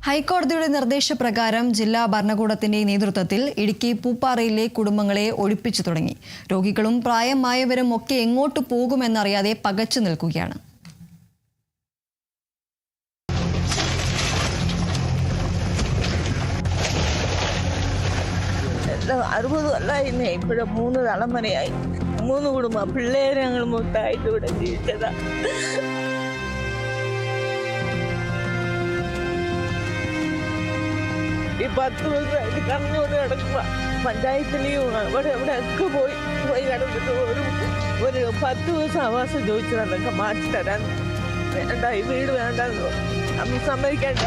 ഹൈക്കോടതിയുടെ നിർദ്ദേശപ്രകാരം ജില്ലാ ഭരണകൂടത്തിന്റെ നേതൃത്വത്തിൽ ഇടുക്കി പൂപ്പാറയിലെ കുടുംബങ്ങളെ ഒഴിപ്പിച്ചു തുടങ്ങി. രോഗികളും പ്രായമായവരും ഒക്കെ എങ്ങോട്ട് പോകുമെന്നറിയാതെ പകച്ചു നിൽക്കുകയാണ്. ഇവിടെ 3 തലമുറയായി 3 കുടുംബം പിള്ളേരെ ഞങ്ങൾ മൊത്തമായിട്ട് ഇവിടെ ജീവിച്ചതാ. ഈ 10 ദിവസമായിട്ട് കണ്ണൂര് കിടക്കുക. പഞ്ചായത്തിലെയും അവിടെ ഒക്കെ പോയി കിടന്നിട്ട് ഒരു 10 ദിവസം ആവാസം ചോദിച്ചതൊക്കെ മാറ്റി തരാൻ വേണ്ട, ഈ വീട് വേണ്ടെന്ന് അമ്മ സമ്മതിക്കണ്ട.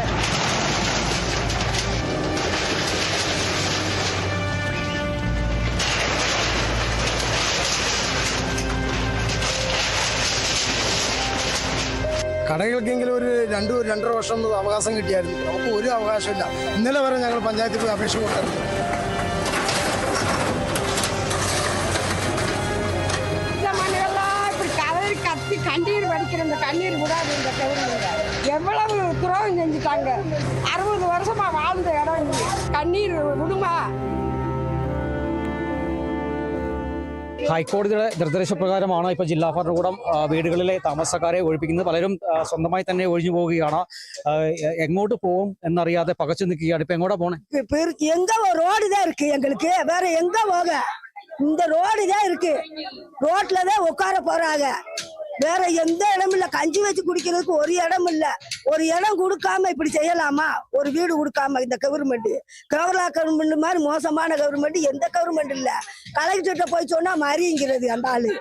കടകൾക്കെങ്കിലും ഒരു 2-2.5 വർഷം അവകാശം കിട്ടിയായിരുന്നു. നമുക്ക് ഒരു അവകാശമില്ല. ഇന്നലെ വരെ ഞങ്ങൾ പഞ്ചായത്തിൽ പോയി അപേക്ഷ കൊടുത്തിരുന്നു. கண்ணீர் வடிக்கிற இந்த கண்ணீர் விடாது. இந்த கவர்மெண்ட் எவ்வளவு துரோகம் செஞ்சுட்டாங்க. 60 வருஷமா வாழ்ந்த இடம் கண்ணீர் விடுமா? ഹൈക്കോടതിയുടെ നിർദ്ദേശപ്രകാരമാണ് ഇപ്പോൾ ജില്ലാ ഭരണകൂടം വീടുകളിലെ താമസക്കാരെ ഒഴിപ്പിക്കുന്നത്. പലരും സ്വന്തമായി തന്നെ ഒഴിഞ്ഞു പോവുകയാണ്. എങ്ങോട്ട് പോകും എന്നറിയാതെ പകച്ചു നിൽക്കുകയാണ്. ഇപ്പൊ എങ്ങോട്ടാ പോണേ? எங்க ரோடு தான் இருக்கு, எங்களுக்கு வேற எங்க போக? இந்த ரோடு தான் இருக்கு. ரோட்ல தான் உட்கார போறாங்க. வேற எந்த இடம் இல்ல. கஞ்சி வச்சு குடிக்கிறதுக்கு ஒரு இடம் இல்ல. ஒரு இடம் கொடுக்காம இப்படி செய்யலாமா? ஒரு வீடு கொடுக்காம இந்த கவர்மெண்ட் கேரளா கவர்மெண்ட் மாதிரி மோசமான கவர்மெண்ட் எந்த கவர்மெண்ட் இல்ல. கலெக்டர்கிட்ட போய் சொன்னா மறிங்கிறது அந்த ஆளு.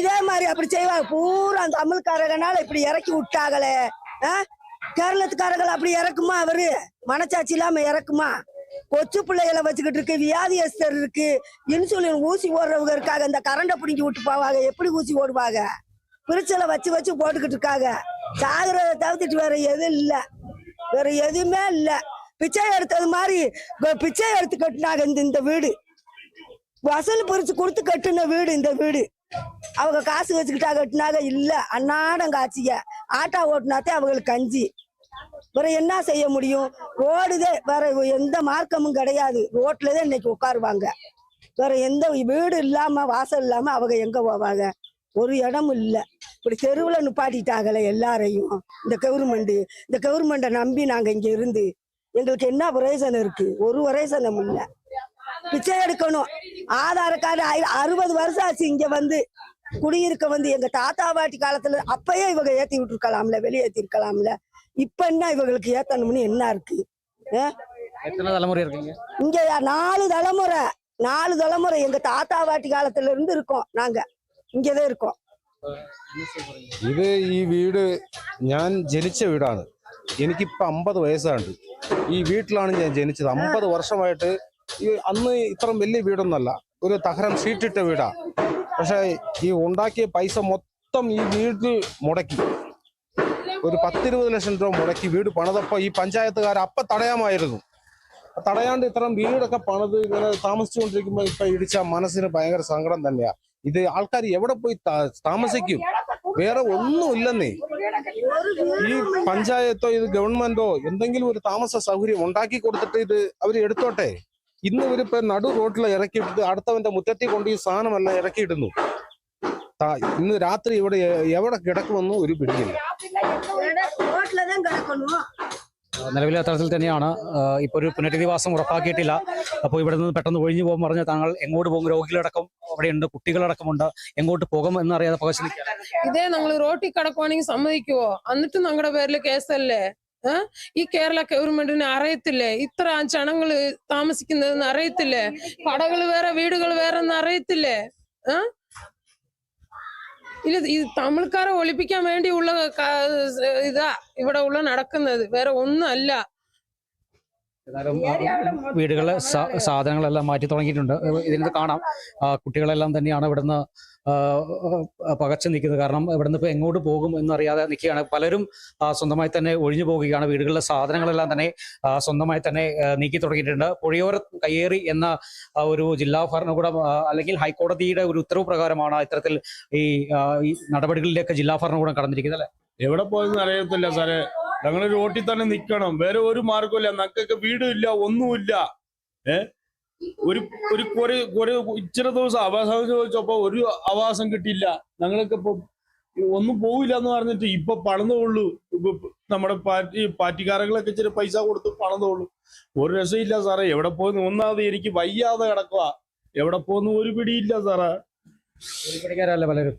இதே மாதிரி அப்படி செய்வாங்க. பூரா அந்த தமிழ்காரங்கனால இப்படி இறக்கி விட்டாங்களே. கேரளத்துக்காரர்கள் அப்படி இறக்குமா? அவரு மனச்சாட்சி இல்லாம இறக்குமா? கொச்சு பிள்ளைகளை வச்சுக்கிட்டு இருக்கு, வியாதியஸ்தர் இருக்கு, இன்சுலின் ஊசி ஓடுறவங்க இருக்காங்க. இந்த கரண்டை பிடிங்கி விட்டு போவாங்க. எப்படி ஊசி ஓடுவாங்க? பிரிச்சலை வச்சு போட்டுக்கிட்டு இருக்காங்க. சாகுறத தவிர்த்துட்டு வேற எதுவும் இல்ல, வேற எதுவுமே இல்ல. பிச்சை எடுத்தது மாதிரி பிச்சை எடுத்து கட்டினாங்க. இந்த வீடு வசூல் பிரிச்சு கொடுத்து கட்டுன வீடு. இந்த வீடு அவங்க காசு வச்சுக்கிட்டா கட்டினாங்க இல்ல. அன்னாடம் காய்ச்சிங்க ஆட்டா ஓட்டுனாத்தே அவங்களுக்கு கஞ்சி. வேற என்ன செய்ய முடியும்? ரோடுதே, வேற எந்த மார்க்கமும் கிடையாது. ரோட்லதான் இன்னைக்கு உட்காருவாங்க. வேற எந்த வீடு இல்லாம வாசல் இல்லாம அவங்க எங்க போவாங்க? ஒரு இடமும் இல்ல. இப்படி தெருவுல நிப்பாட்டிட்டாங்களே எல்லாரையும் இந்த கவர்மெண்ட்டை நம்பி நாங்க இங்க இருந்து எங்களுக்கு என்ன பிரயோஜனம் இருக்கு? ஒரு பிரயோஜனம் இல்ல. பிச்சை எடுக்கணும். ஆதார் கார்டு 60 வருஷம் ஆச்சு இங்க வந்து குடியிருக்க வந்து. எங்க தாத்தா பாட்டி காலத்துல அப்பயே இவங்க ஏத்தி விட்டுருக்கலாம்ல, வெளியேற்றி இருக்கலாம்ல. இப்ப என்ன இவங்களுக்கு ஏத்தணும்னு என்ன இருக்கு? எத்தனை தலைமுறை இருக்கீங்க இங்க? 4 தலைமுறை எங்க தாத்தா பாட்டி காலத்துல இருந்து இருக்கோம். நாங்க ഇങ്ങതേ இருக்கோம். ഈ വീട് ഞാൻ ജനിച്ച വീടാണ്. എനിക്കിപ്പോൾ 50 വയസ്സാണ്. ഈ വീട്ടിലാണ് ഞാൻ ജനിച്ചത്. 50 വർഷമായിട്ട് അന്ന് ഇത്ര വലിയ വീടൊന്നല്ല, ഒരു തകരം ഷീറ്റിട്ട വീടാ. പക്ഷെ ഈ ഉണ്ടാക്കിയ പൈസ മൊത്തം ഈ വീട്ടിൽ മുടക്കി. ഒരു 10-20 ലക്ഷം രൂപ മുടക്കി വീട് പണിതപ്പോൾ ഈ പഞ്ചായത്തുകാർ അപ്പം തടയാമായിരുന്നു. തടയാണ്ട് ഇത്രയും വീടൊക്കെ പണിത് ഇങ്ങനെ താമസിച്ചുകൊണ്ടിരിക്കുമ്പോൾ ഇപ്പൊ ഇടിച്ച മനസ്സിന് ഭയങ്കര സങ്കടം തന്നെയാ. ഇത് ആൾക്കാർ എവിടെ പോയി താമസിക്കും? വേറെ ഒന്നുമില്ലെന്നേ. ഈ പഞ്ചായത്തോ ഇത് ഗവൺമെന്റോ എന്തെങ്കിലും ഒരു താമസ സൗകര്യം ഉണ്ടാക്കി കൊടുത്തിട്ട് ഇത് അവർ എടുത്തോട്ടെ. ഇന്ന് ഇവരിപ്പോ നടു റോട്ടിൽ ഇറക്കിയിട്ട് അടുത്തവന്റെ മുറ്റത്തിൽ കൊണ്ട് ഈ സാധനമെല്ലാം ഇറക്കിയിടുന്നു. ഇന്ന് രാത്രി ഇവിടെ എവിടെ കിടക്കുമെന്നും ഒരു പിടിയില്ല. നിലവിലെ തരത്തിൽ തന്നെയാണ്. ഇപ്പോൾ ഒരു പുനരധിവാസം ഉറപ്പാക്കിയിട്ടില്ല. അപ്പോൾ ഇവിടെ നിന്ന് പെട്ടെന്ന് ഒഴിഞ്ഞു പോകും പറഞ്ഞ് താങ്കൾ എങ്ങോട്ട് പോകും? രോഗികളടക്കം അവിടെയുണ്ട്, കുട്ടികളടക്കമുണ്ട്. എങ്ങോട്ട് പോകും എന്നറിയാതെ പകച്ചു നിൽക്കുക. ഇതേ ഞങ്ങൾ റോട്ടിൽ കിടക്കുവാണെങ്കിൽ സമ്മതിക്കുവോ? എന്നിട്ട് ഞങ്ങളുടെ പേരില് കേസല്ലേ? ഈ കേരള ഗവൺമെന്റിന് അറിയത്തില്ലേ ഇത്ര ജനങ്ങള് താമസിക്കുന്നതെന്ന്? അറിയത്തില്ലേ? കടകൾ വേറെ വീടുകൾ വേറെ എന്ന് അറിയത്തില്ലേ? ഇല്ല, ഈ തമിഴ്ക്കാരെ ഒളിപ്പിക്കാൻ വേണ്ടിയുള്ള ഇതാ ഇവിടെ ഉള്ള നടക്കുന്നത്, വേറെ ഒന്നും അല്ല. വീടുകളിലെ സാധനങ്ങളെല്ലാം മാറ്റി തുടങ്ങിയിട്ടുണ്ട്. ഇതിനകത്ത് കാണാം കുട്ടികളെല്ലാം തന്നെയാണ് ഇവിടുന്ന് പകച്ചു നിൽക്കുന്നത്. കാരണം ഇവിടുന്ന് ഇപ്പോൾ എങ്ങോട്ട് പോകും എന്നറിയാതെ നിൽക്കുകയാണ്. പലരും സ്വന്തമായി തന്നെ ഒഴിഞ്ഞു പോകുകയാണ്. വീടുകളിലെ സാധനങ്ങളെല്ലാം തന്നെ സ്വന്തമായി തന്നെ നീക്കി തുടങ്ങിയിട്ടുണ്ട്. പുഴയോര കയ്യേറി എന്ന ഒരു ജില്ലാ ഭരണകൂടം അല്ലെങ്കിൽ ഹൈക്കോടതിയുടെ ഒരു ഉത്തരവ് പ്രകാരമാണ് ഇത്തരത്തിൽ ഈ നടപടികളിലേക്ക് ജില്ലാ ഭരണകൂടം കടന്നിരിക്കുന്നത് അല്ലേ? എവിടെ പോയെന്ന് അറിയത്തില്ല സാറേ. ഞങ്ങൾ റോട്ടിൽ തന്നെ നിൽക്കണം. വേറെ ഒരു മാർഗമില്ല. ഞങ്ങൾക്കൊക്കെ വീടില്ല, ഒന്നുമില്ല. ഒരു ഇച്ചിരി ദിവസം ആവാസം ചോദിച്ചപ്പോ ഒരു ആവാസം കിട്ടിയില്ല. ഞങ്ങൾക്ക് ഇപ്പൊ ഒന്നും പോവില്ല എന്ന് പറഞ്ഞിട്ട് ഇപ്പൊ പണിതുള്ളൂ. ഇപ്പൊ നമ്മുടെ പാർട്ടിക്കാരങ്ങളൊക്കെ ഇച്ചിരി പൈസ കൊടുത്ത് പണിതുള്ളൂ. ഒരു രസമില്ല സാറേ. എവിടെ പോയെന്ന് ഒന്നാമത് എനിക്ക് വയ്യാതെ കിടക്കുക. എവിടെ പോകുന്നു ഒരു പിടിയില്ല സാറേ. പലരും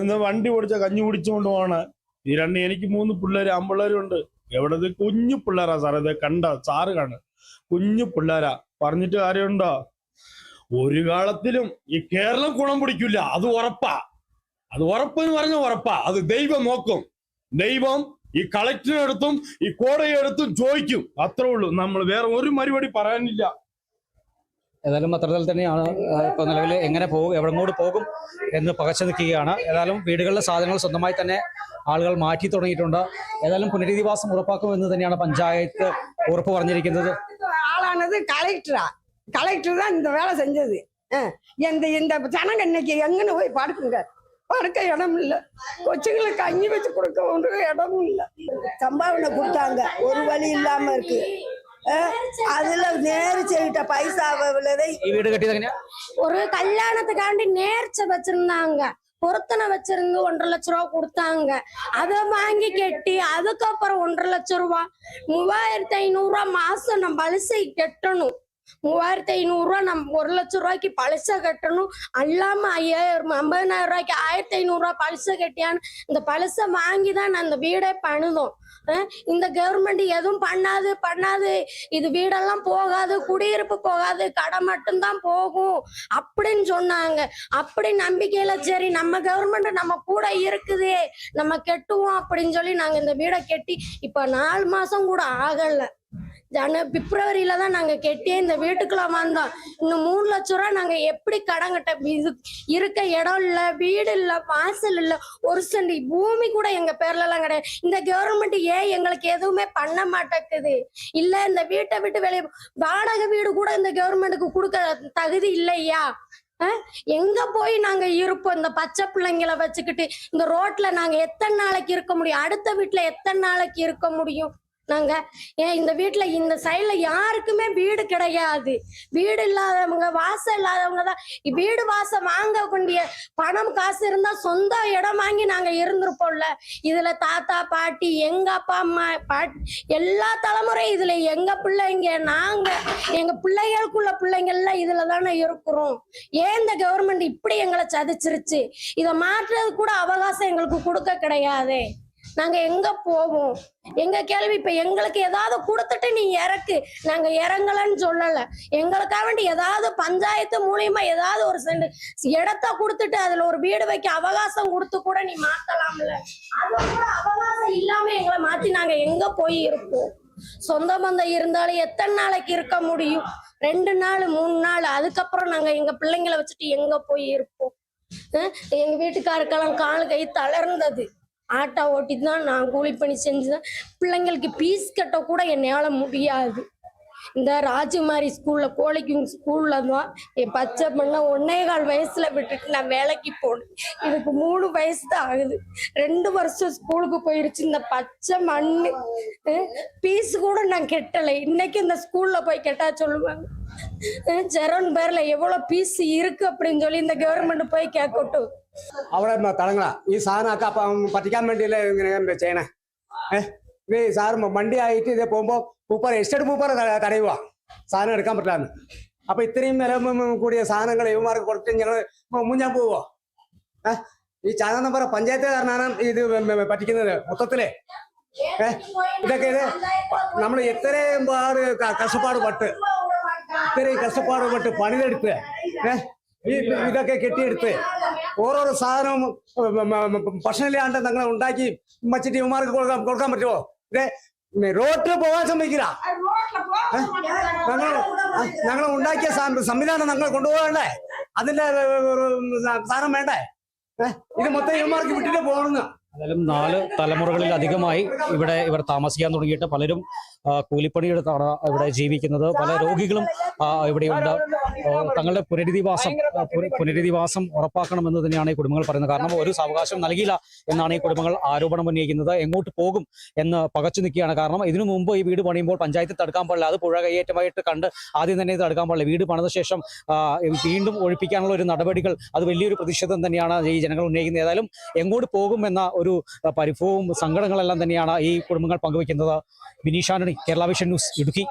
ഇന്ന് വണ്ടി ഓടിച്ച കഞ്ഞി കുടിച്ചുകൊണ്ട് പോവാണ്. എനിക്ക് 3 പിള്ളേര്, ആമ്പിള്ളേരുണ്ട്. എവിടെ കുഞ്ഞു പിള്ളേരാ സാറേ. ഇത് കണ്ട സാറ് കാണ കുഞ്ഞു പിള്ളേരാ. പറഞ്ഞിട്ട് കാര്യമുണ്ടോ? ഒരു കാലത്തിലും ഈ കേരളം ഗുണം പിടിക്കില്ല. അത് ഉറപ്പാ. അത് ഉറപ്പെന്ന് പറഞ്ഞ ഉറപ്പാ. അത് ദൈവം നോക്കും. ദൈവം ഈ കളക്ടറിനടുത്തും ഈ കോടതിയെടുത്തും ചോദിക്കും. അത്രേ ഉള്ളൂ. നമ്മൾ വേറെ ഒരു മറുപടി പറയാനില്ല. ഏതായാലും അത്തരത്തിൽ തന്നെയാണ് ഇപ്പോൾ നിലവിൽ എങ്ങനെ പോകും, എവിടെങ്ങോട്ട് പോകും എന്ന് പകച്ചു നിൽക്കുകയാണ്. ഏതായാലും വീടുകളിലെ സാധനങ്ങൾ സ്വന്തമായി തന്നെ ആളുകൾ മാറ്റി തുടങ്ങിയിട്ടുണ്ട്. ഏതായാലും പുനരധിവാസം ഉറപ്പാക്കുമെന്ന് തന്നെയാണ് പഞ്ചായത്ത് ഉറപ്പ് പറഞ്ഞിരിക്കുന്നത്. ஆளானது கலெக்டர் தான் இந்த வேலை செஞ்சது. இந்த ஜனங்க இன்னைக்கு எங்கன்னு போய் படுக்க இடம் இல்லை. கொச்சுங்களுக்கு கஞ்சி வச்சு கொடுக்க ஒன்று இடமும் இல்லை. சம்பாவனை கொடுத்தாங்க, ஒரு வழி இல்லாம இருக்கு. அதுல நேர்ச்சிட்ட பைசா ഈ വീട് കെട്ടിയത് എങ്ങനെയാ? ஒரு கல்யாணத்துக்காண்டி நேர்ச்சை வச்சிருந்தாங்க. பொருத்தனை வச்சிருந்து 1.5 லட்சம் ரூபா கொடுத்தாங்க. அதை வாங்கி கட்டி அதுக்கப்புறம் 1.5 லட்சம் ரூபா 3500 ரூபா மாசம் நம்ம பலிசை கட்டணும். 3500 ரூபா நம்ம 1 லட்சம் ரூபாய்க்கு பலிசை கட்டணும். அல்லாம 50,000 ரூபாய்க்கு 1500 ரூபா பலிசை கட்டியான்னு இந்த பலிசை வாங்கிதான் நான் இந்த வீடே பண்ணுதோம். இந்த கவர்மெண்ட் எதுவும் பண்ணாது, இது வீடெல்லாம் போகாது, குடியிருப்பு போகாது, கடை மட்டும்தான் போகும் அப்படின்னு சொன்னாங்க. அப்படி நம்பிக்கையில சரி நம்ம கவர்மெண்ட் நம்ம கூட இருக்குது, நம்ம கெட்டுவோம் அப்படின்னு சொல்லி நாங்க இந்த வீடை கெட்டி இப்ப 4 மாசம் கூட ஆகல. பிப்ரவரியில தான் நாங்க கெட்டியே இந்த வீட்டுக்குள்ள வந்தோம். இன்னும் 3 லட்சம் ரூபா நாங்க எப்படி கடன் கட்ட? இது இருக்க இடம் இல்ல, வீடு இல்ல, வாசல் இல்ல, 1 சென்ட் பூமி கூட எங்க பேர்ல எல்லாம் கிடையாது. இந்த கவர்மெண்ட் ஏன் எங்களுக்கு எதுவுமே பண்ண மாட்டேங்குது? இல்ல இந்த வீட்டை விட்டு வெளியே வாடகை வீடு கூட இந்த கவர்மெண்ட்டுக்கு கொடுக்க தகுதி இல்லையா? எங்க போய் நாங்க இருப்போம்? இந்த பச்சை பிள்ளைங்களை வச்சுக்கிட்டு இந்த ரோட்ல நாங்க எத்தனை நாளைக்கு இருக்க முடியும்? அடுத்த வீட்டுல எத்தனை நாளைக்கு இருக்க முடியும்? நாங்க இந்த வீட்டுல இந்த சைட்ல யாருக்குமே வீடு கிடையாது. வீடு இல்லாதவங்க, வாசம் இல்லாதவங்க தான் வீடு வாசம் வாங்க வேண்டிய பணம் காசு இருந்தா சொந்த இடம் வாங்கி நாங்க இருந்திருப்போம்ல. இதுல தாத்தா பாட்டி, எங்க அப்பா அம்மா பாட்டி, எல்லா தலைமுறையும் இதுல எங்க பிள்ளைங்க, நாங்க எங்க பிள்ளைகளுக்குள்ள பிள்ளைங்க எல்லாம் இதுல தானே இருக்கிறோம். ஏன் இந்த கவர்மெண்ட் இப்படி எங்களை சதிச்சிருச்சு? இதை மாற்றுறது கூட அவகாசம் எங்களுக்கு கொடுக்க கிடையாது. நாங்க எங்க போவோம்? எங்க கேள்வி இப்ப எங்களுக்கு ஏதாவது கொடுத்துட்டு நீ இறக்கு, நாங்க இறங்கலன்னு சொல்லல. எங்களுக்காக வேண்டி ஏதாவது பஞ்சாயத்து மூலியமா ஏதாவது ஒரு இடத்த கொடுத்துட்டு அதுல ஒரு வீடு வைக்க அவகாசம் கொடுத்து கூட நீ மாத்தலாம்ல. அது கூட அவகாசம் இல்லாம எங்களை மாத்தி நாங்க எங்க போய் இருப்போம்? சொந்த பந்தம் இருந்தாலும் எத்தனை நாளைக்கு இருக்க முடியும்? 2 நாள் 3 நாள். அதுக்கப்புறம் நாங்க எங்க பிள்ளைங்களை வச்சுட்டு எங்க போய் இருப்போம்? எங்க வீட்டுக்காருக்கெல்லாம் காலு கை தளர்ந்தது. ஆட்டோ ஓட்டி தான் நான் கூலி பண்ணி செஞ்சுதான். பிள்ளைங்களுக்கு பீஸ் கட்ட கூட என்னால் முடியாது. இந்த ராஜகுமாரி ஸ்கூல்ல, கோழிக்கும் ஸ்கூல்ல தான் என் பச்சை பண்ண 1.25 வயசுல விட்டுட்டு நான் வேலைக்கு போனேன். இதுக்கு 3 வயசு தான் ஆகுது. 2 வருஷம் ஸ்கூலுக்கு போயிருச்சு. இந்த பச்சை மண்ணு பீஸ் கூட நான் கெட்டலை. இன்னைக்கு இந்த ஸ்கூல்ல போய் கேட்டா சொல்லுவாங்க ஜெரோன் பேர்ல எவ்வளவு பீஸ் இருக்கு அப்படின்னு சொல்லி இந்த கவர்மெண்ட் போய் കേക്കട്ടെ. അവിടെ തടങ്ങളാ ഈ സാധനമൊക്കെ അപ്പം പറ്റിക്കാൻ വേണ്ടിയല്ലേ ഇങ്ങനെ ചെയ്യണേ? ഇത് സാറ് വണ്ടി ആയിട്ട് ഇത് പോകുമ്പോൾ എസ്റ്റേറ്റ് പൂപ്പർ തടയുക, സാധനം എടുക്കാൻ പറ്റില്ലാന്ന്. അപ്പൊ ഇത്രയും വില കൂടിയ സാധനങ്ങൾ ഇവന്മാർക്ക് കൊടുത്ത് ഞങ്ങൾ മുഞ്ഞാൻ പോവോ? ഈ ചാനൽ നമ്പർ പഞ്ചായത്തുകാരനാണ് ഇത് പറ്റിക്കുന്നത് മൊത്തത്തില്. ഇതൊക്കെ ഇത് നമ്മൾ എത്രയും കഷ്ടപ്പാട് പെട്ട് പണിതെടുത്ത് ഇതൊക്കെ കെട്ടിയെടുത്ത് ഓരോരോ സാധനവും ഭക്ഷണമില്ലാണ്ട് ഞങ്ങൾ ഉണ്ടാക്കി വച്ചിട്ട് ഇവന്മാർക്ക് കൊടുക്കാൻ പറ്റുമോ? റോട്ടിൽ പോകാൻ സമ്മതിക്കില്ല. ഞങ്ങൾ ഉണ്ടാക്കിയ സംവിധാനം ഞങ്ങൾ കൊണ്ടുപോകണ്ടേ? അതിന്റെ സാധനം വേണ്ടേ? ഇത് മൊത്തം ഇവന്മാർക്ക് വിട്ടിട്ട് പോകണമെന്ന്. ഏതായാലും 4 തലമുറകളിൽ അധികമായി ഇവർ താമസിക്കാൻ തുടങ്ങിയിട്ട് പലരും കൂലിപ്പണിയെടുത്താണ് ഇവിടെ ജീവിക്കുന്നത്. പല രോഗികളും ഇവിടെയുണ്ട്. തങ്ങളുടെ പുനരധിവാസം ഉറപ്പാക്കണമെന്ന് തന്നെയാണ് ഈ കുടുംബങ്ങൾ പറയുന്നത്. കാരണം ഒരു സാവകാശം നൽകിയില്ല എന്നാണ് ഈ കുടുംബങ്ങൾ ആരോപണം ഉന്നയിക്കുന്നത്. എങ്ങോട്ട് പോകും എന്ന് പകച്ചു നിൽക്കുകയാണ്. കാരണം ഇതിനു മുമ്പ് ഈ വീട് പണിയുമ്പോൾ പഞ്ചായത്തിൽ തടുക്കാൻ പാടില്ല, അത് പുഴ കയ്യേറ്റമായിട്ട് കണ്ട് ആദ്യം തന്നെ ഇത് തടുക്കാൻ പാടില്ല. വീട് പണിത ശേഷം വീണ്ടും ഒഴിപ്പിക്കാനുള്ള ഒരു നടപടികൾ, അത് വലിയൊരു പ്രതിഷേധം തന്നെയാണ് ഈ ജനങ്ങൾ ഉന്നയിക്കുന്നത്. ഏതായാലും എങ്ങോട്ട് പോകും എന്ന ഒരു പരിഭവവും സങ്കടങ്ങളെല്ലാം തന്നെയാണ് ഈ കുടുംബങ്ങൾ പങ്കുവയ്ക്കുന്നത്. Vineesh Antony, Kerala vision news, Idukki.